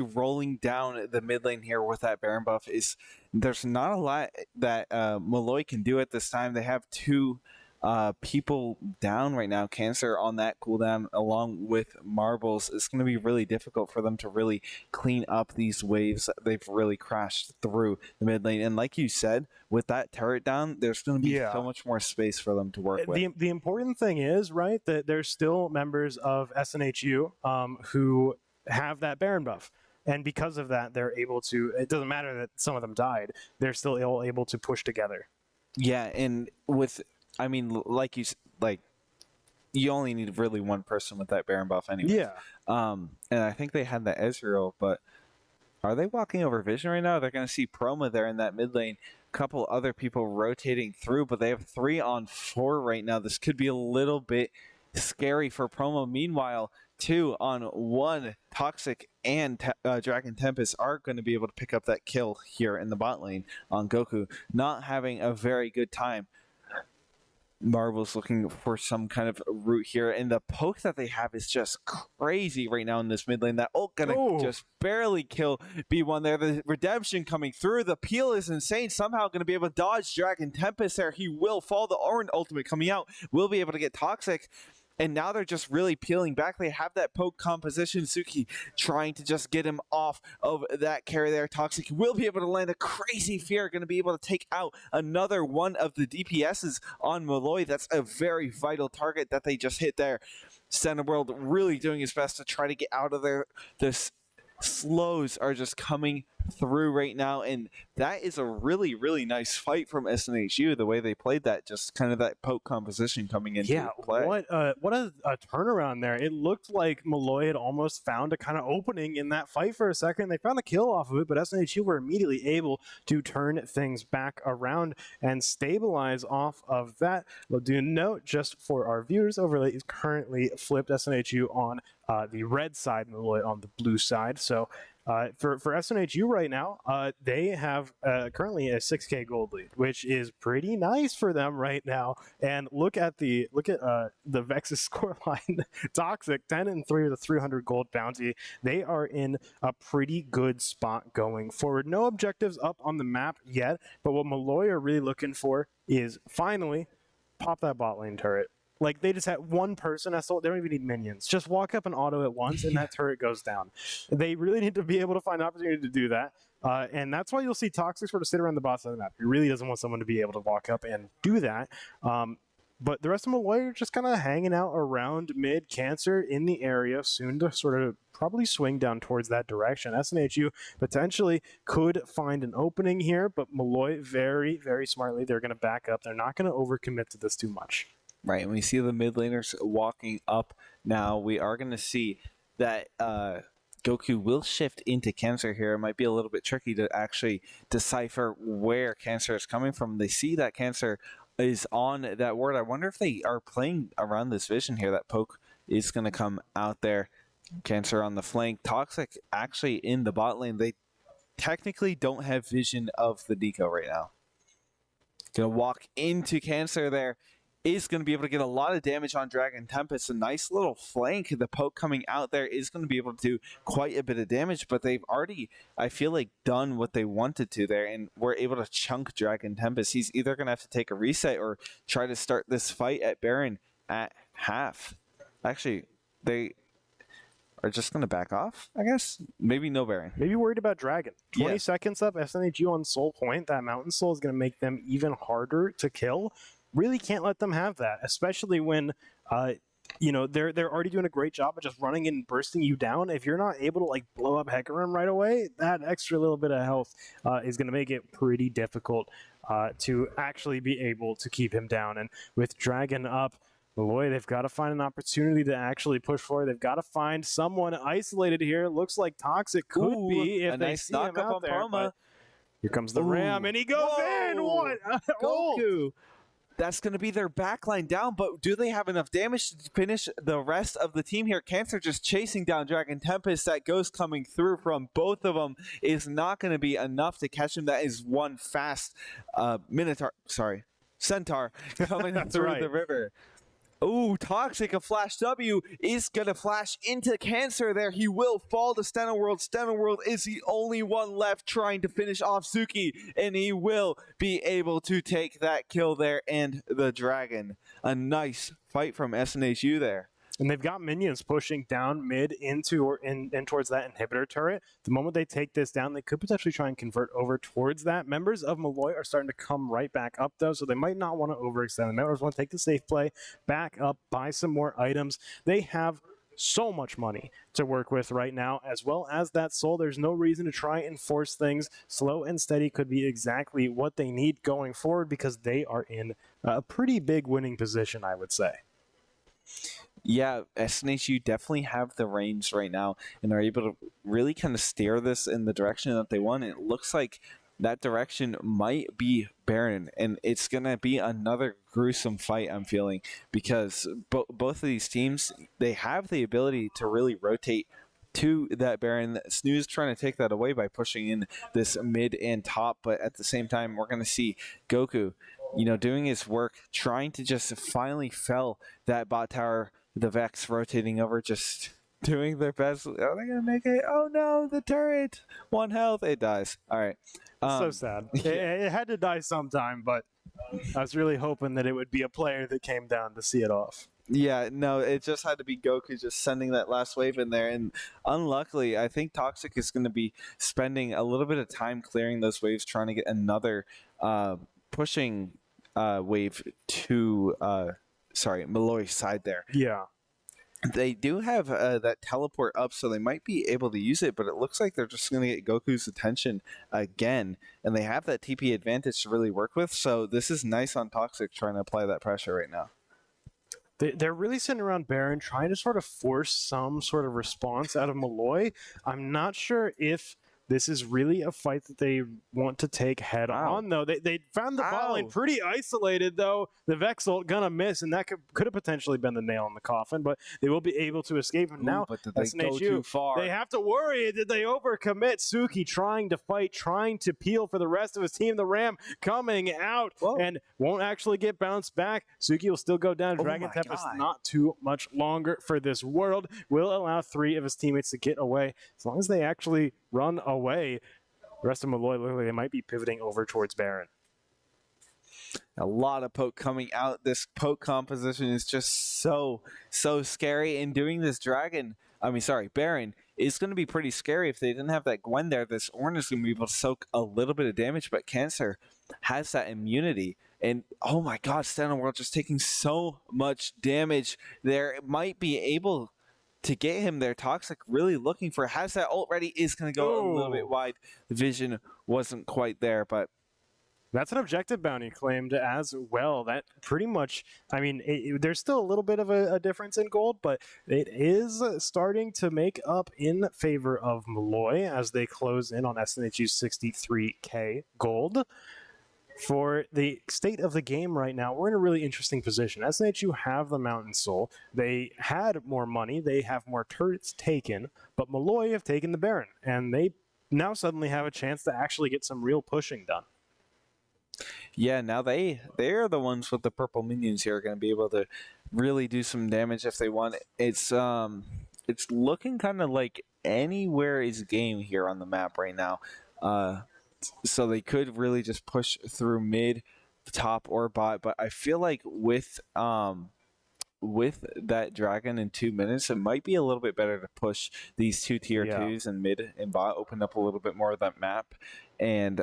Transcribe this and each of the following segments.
rolling down the mid lane here with that Baron buff is there's not a lot that Molloy can do at this time. They have two people down right now. Cancer on that cooldown along with Marbles. It's going to be really difficult for them to really clean up these waves that they've really crashed through the mid lane. And like you said, with that turret down, there's going to be so much more space for them to work with. The important thing is, right, that there's still members of SNHU who have that Baron buff. And because of that, they're able to, it doesn't matter that some of them died, they're still all able to push together. Yeah, and with, I mean, like you only need really one person with that Baron buff anyway. Yeah. And I think they had that Ezreal, but are they walking over Vision right now? They're going to see Proma there in that mid lane. A couple other people rotating through, but they have 3-on-4 right now. This could be a little bit scary for Proma. Meanwhile, 2-on-1, Toxic and Dragon Tempest are going to be able to pick up that kill here in the bot lane on Goku. Not having a very good time. Marvel's looking for some kind of route here, and the poke that they have is just crazy right now in this mid lane. That ult gonna just barely kill B1 there. The redemption coming through. The peel is insane. Somehow going to be able to dodge Dragon Tempest there. He will fall. The Orin ultimate coming out. Will be able to get Toxic. And now they're just really peeling back. They have that poke composition. Suki trying to just get him off of that carry there. Toxic will be able to land a crazy fear. Going to be able to take out another one of the DPSs on Molloy. That's a very vital target that they just hit there. Centerworld really doing his best to try to get out of there. This slows are just coming through right now, and that is a really, really nice fight from SNHU. The way they played that, just kind of that poke composition coming into play. What a turnaround there. It looked like Molloy had almost found a kind of opening in that fight for a second. They found a kill off of it, but SNHU were immediately able to turn things back around and stabilize off of that. We'll do note, just for our viewers, Overlay is currently flipped SNHU on the red side, Molloy on the blue side. So for SNHU right now, they have currently a 6K gold lead, which is pretty nice for them right now. And look at the Vex's scoreline. Toxic 10-3 with a 300 gold bounty. They are in a pretty good spot going forward. No objectives up on the map yet, but what Molloy are really looking for is finally pop that bot lane turret. Like, they just had one person, they don't even need minions. Just walk up and auto at once, and that turret goes down. They really need to be able to find an opportunity to do that. And that's why you'll see Toxic sort of sit around the bot side of the map. He really doesn't want someone to be able to walk up and do that. But the rest of Molloy are just kind of hanging out around mid. Cancer in the area, soon to sort of probably swing down towards that direction. SNHU potentially could find an opening here, but Molloy very, very smartly, they're going to back up. They're not going to overcommit to this too much. Right, and we see the mid laners walking up now. We are going to see that Goku will shift into Cancer here. It might be a little bit tricky to actually decipher where Cancer is coming from. They see that Cancer is on that ward. I wonder if they are playing around this vision here. That poke is going to come out there. Cancer on the flank. Toxic actually in the bot lane. They technically don't have vision of the deco right now. Going to walk into Cancer there. Is going to be able to get a lot of damage on Dragon Tempest. A nice little flank. The poke coming out there is going to be able to do quite a bit of damage, but they've already, I feel like, done what they wanted to there, and were able to chunk Dragon Tempest. He's either going to have to take a reset or try to start this fight at Baron at half. Actually, they are just going to back off, I guess? Maybe no Baron. Maybe worried about Dragon. 20 seconds up, SNHU on Soul Point. That Mountain Soul is going to make them even harder to kill. Really can't let them have that, especially when they're already doing a great job of just running in and bursting you down. If you're not able to like blow up Hecarim right away, that extra little bit of health is going to make it pretty difficult to actually be able to keep him down. And with Dragon up, Molloy, they've got to find an opportunity to actually push forward. They've got to find someone isolated here. Looks like Toxic could be if they see him out there. But here comes the Ram, and he goes in. What? Goku. That's going to be their backline down, but do they have enough damage to finish the rest of the team here? Cancer just chasing down Dragon Tempest. That ghost coming through from both of them is not going to be enough to catch him. That is one fast Centaur coming through the river. Oh, Toxic, a Flash W is going to flash into Cancer there. He will fall to Steno World. Steno World is the only one left trying to finish off Suki, and he will be able to take that kill there and the Dragon. A nice fight from SNHU there. And they've got minions pushing down mid into or in towards that inhibitor turret. The moment they take this down, they could potentially try and convert over towards that. Members of Molloy are starting to come right back up, though, so they might not want to overextend. They might want to take the safe play, back up, buy some more items. They have so much money to work with right now, as well as that soul. There's no reason to try and force things. Slow and steady could be exactly what they need going forward because they are in a pretty big winning position, I would say. Yeah, SNHU definitely have the reins right now and are able to really kind of steer this in the direction that they want. It looks like that direction might be Baron, and it's going to be another gruesome fight, I'm feeling, because both of these teams, they have the ability to really rotate to that Baron. SNHU is trying to take that away by pushing in this mid and top, but at the same time, we're going to see Goku, doing his work, trying to just finally fell that bot tower. The Vex rotating over, just doing their best. Are they going to make it? Oh no, the turret. 1 health. It dies. All right. So sad. It had to die sometime, but I was really hoping that it would be a player that came down to see it off. Yeah, no, it just had to be Goku just sending that last wave in there. And unluckily, I think Toxic is going to be spending a little bit of time clearing those waves, trying to get another pushing wave to Molloy's side there. Yeah. They do have that teleport up, so they might be able to use it, but it looks like they're just going to get Goku's attention again, and they have that TP advantage to really work with, so this is nice on Toxic trying to apply that pressure right now. They're really sitting around Baron trying to sort of force some sort of response out of Molloy. I'm not sure if this is really a fight that they want to take head on, though. They found the bot lane pretty isolated, though. The Vex ult gonna miss, and that could have potentially been the nail in the coffin, but they will be able to escape. And now, but did they go too far? They have to worry. Did they overcommit? Suki trying to fight, trying to peel for the rest of his team. The Ram coming out and won't actually get bounced back. Suki will still go down. Dragon Tempest not too much longer for this world. Will allow 3 of his teammates to get away as long as they actually run away. The rest of Molloy look like they might be pivoting over towards Baron. A lot of poke coming out. This poke composition is just so scary. And doing this Baron is going to be pretty scary. If they didn't have that Gwen there, this Ornn is going to be able to soak a little bit of damage, but Cancer has that immunity. And oh my god, Steno World just taking so much damage there. It might be able to get him there. Toxic really looking for, has that ult ready, is going to go a little bit wide. The vision wasn't quite there, but that's an objective bounty claimed as well. That pretty much, there's still a little bit of a difference in gold, but it is starting to make up in favor of Molloy as they close in on SNHU's 63k gold. For the state of the game right now, we're in a really interesting position. SNHU have the Mountain Soul. They had more money. They have more turrets taken, but Molloy have taken the Baron, and they now suddenly have a chance to actually get some real pushing done. Yeah, now they are the ones with the purple minions here are going to be able to really do some damage if they want. It's looking kind of like anywhere is game here on the map right now. So they could really just push through mid, top, or bot. But I feel like with that Dragon in 2 minutes, it might be a little bit better to push these 2 tier 2s and mid and bot, open up a little bit more of that map, and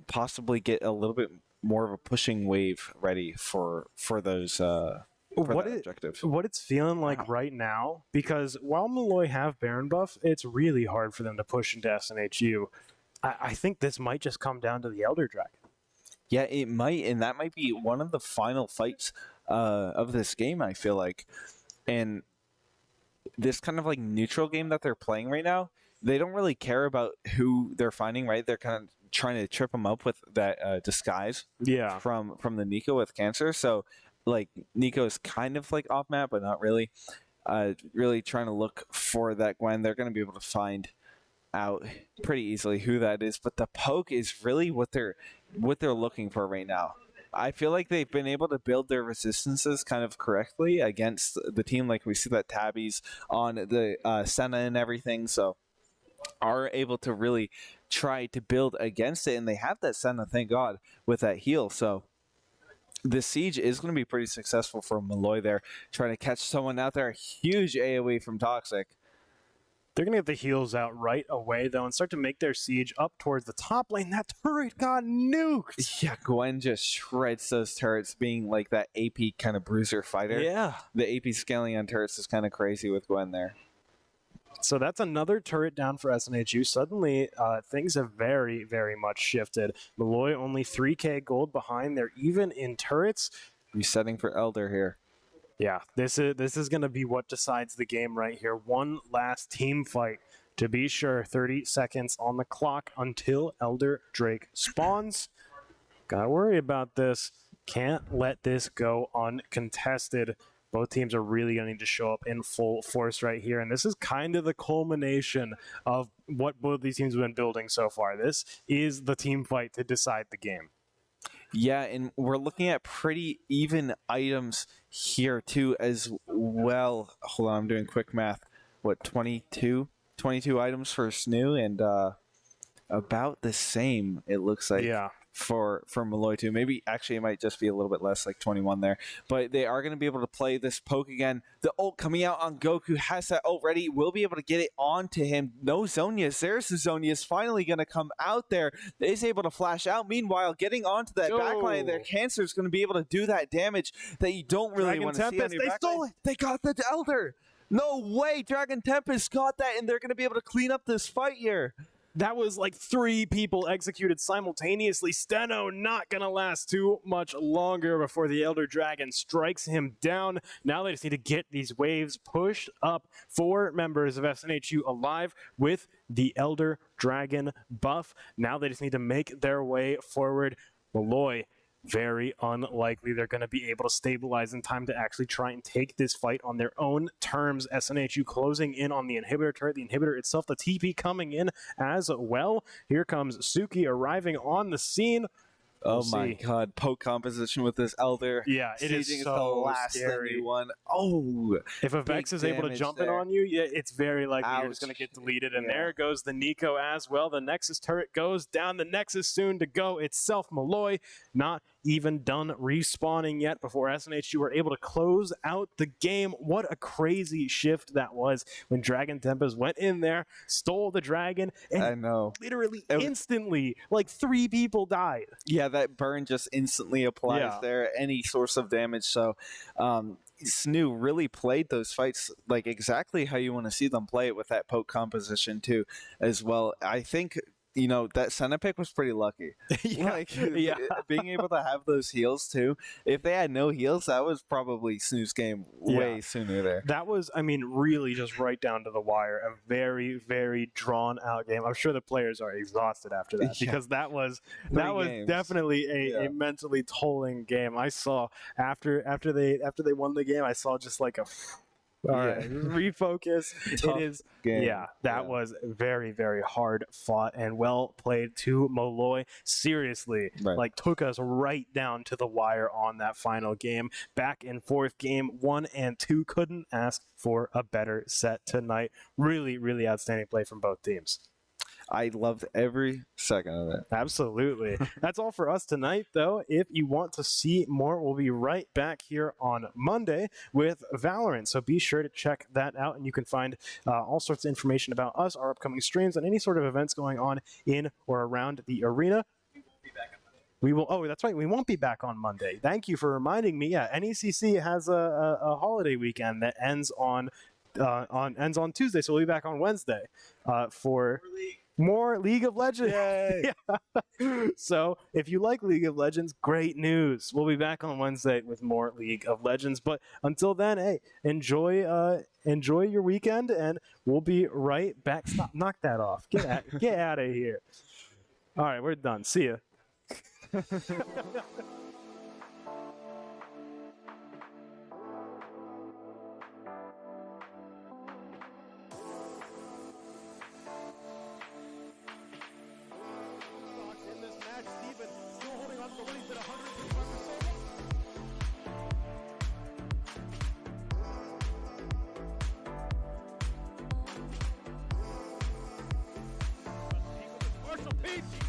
possibly get a little bit more of a pushing wave ready for those objectives. What it's feeling like right now, because while Molloy have Baron buff, it's really hard for them to push into SNHU. I think this might just come down to the Elder Dragon. Yeah, it might, and that might be one of the final fights of this game, I feel like. And this kind of like neutral game that they're playing right now, they don't really care about who they're finding, right? They're kind of trying to trip them up with that disguise from the Nico with Cancer. So, like, Nico's kind of like off map, but not really. Really trying to look for that Gwen. They're going to be able to find out pretty easily who that is, but the poke is really what they're looking for right now. I feel like they've been able to build their resistances kind of correctly against the team. Like we see that Tabby's on the Senna and everything, so are able to really try to build against it, and they have that Senna, thank God, with that heal. So the siege is going to be pretty successful for Molloy there, trying to catch someone out there. Huge AoE from Toxic. They're going to get the heals out right away, though, and start to make their siege up towards the top lane. That turret got nuked. Yeah, Gwen just shreds those turrets, being like that AP kind of bruiser fighter. Yeah. The AP scaling on turrets is kind of crazy with Gwen there. So that's another turret down for SNHU. Suddenly, things have very, very much shifted. Molloy only 3k gold behind. They're even in turrets. Resetting for Elder here. Yeah, this is going to be what decides the game right here. One last team fight to be sure. 30 seconds on the clock until Elder Drake spawns. Gotta worry about this. Can't let this go uncontested. Both teams are really going to need to show up in full force right here. And this is kind of the culmination of what both these teams have been building so far. This is the team fight to decide the game. Yeah, and we're looking at pretty even items here too as well. Hold on, I'm doing quick math. What, 22 items for SNHU, and about the same, it looks like. Yeah. For Molloy too. Maybe actually it might just be a little bit less, like 21 there. But they are going to be able to play this poke again. The ult coming out on Goku, has that ult ready, will be able to get it onto him. No Zonius. There's the Zonius finally going to come out there. Is able to flash out. Meanwhile, getting onto that backline, their Cancer is going to be able to do that damage that you don't really want to see on your backline. Stole it. They got the Elder. No way. Dragon Tempest got that, and they're going to be able to clean up this fight here. That was like 3 people executed simultaneously. Steno not going to last too much longer before the Elder Dragon strikes him down. Now they just need to get these waves pushed up. 4 members of SNHU alive with the Elder Dragon buff. Now they just need to make their way forward. Molloy, very unlikely they're going to be able to stabilize in time to actually try and take this fight on their own terms. SNHU closing in on the inhibitor turret, the inhibitor itself, the TP coming in as well. Here comes Suki arriving on the scene. Oh my God! Poke composition with this Elder. Yeah, it is so the last scary. One. Oh, if a Vex is able to jump in on you, yeah, it's very likely you're just going to get deleted. And there goes the Nico as well. The Nexus turret goes down. The Nexus soon to go itself. Molloy not even done respawning yet before SNHU were able to close out the game. What a crazy shift that was when Dragon Tempest went in there, stole the dragon, and I know, literally instantly, like 3 people died. Yeah, that burn just instantly applies there, any source of damage. So SNHU really played those fights like exactly how you want to see them play it, with that poke composition too as well. I think, you know, that Senna pick was pretty lucky. Being able to have those heals too. If they had no heals, that was probably SNHU's game way sooner there. That was, I mean, really just right down to the wire. A very, very drawn out game. I'm sure the players are exhausted after that because that was definitely a mentally tolling game. I saw after they won the game, I saw just like a all right, refocus. It is game. That was very, very hard fought and well played to Molloy. Seriously, like took us right down to the wire on that final game. Back and forth game 1 and 2. Couldn't ask for a better set tonight. Really, really outstanding play from both teams. I loved every second of it. Absolutely. That's all for us tonight, though. If you want to see more, we'll be right back here on Monday with Valorant. So be sure to check that out, and you can find all sorts of information about us, our upcoming streams, and any sort of events going on in or around the arena. We will. Oh, that's right. We won't be back on Monday. Thank you for reminding me. Yeah, NECC has a holiday weekend that ends on Tuesday, so we'll be back on Wednesday for more League of Legends. Yay. So if you like League of Legends, great news. We'll be back on Wednesday with more League of Legends. But until then, hey, enjoy your weekend, and we'll be right back. Stop, knock that off. Get out of here. All right, we're done. See ya. In this match, Steven still holding on to the lead at 100%. Beach.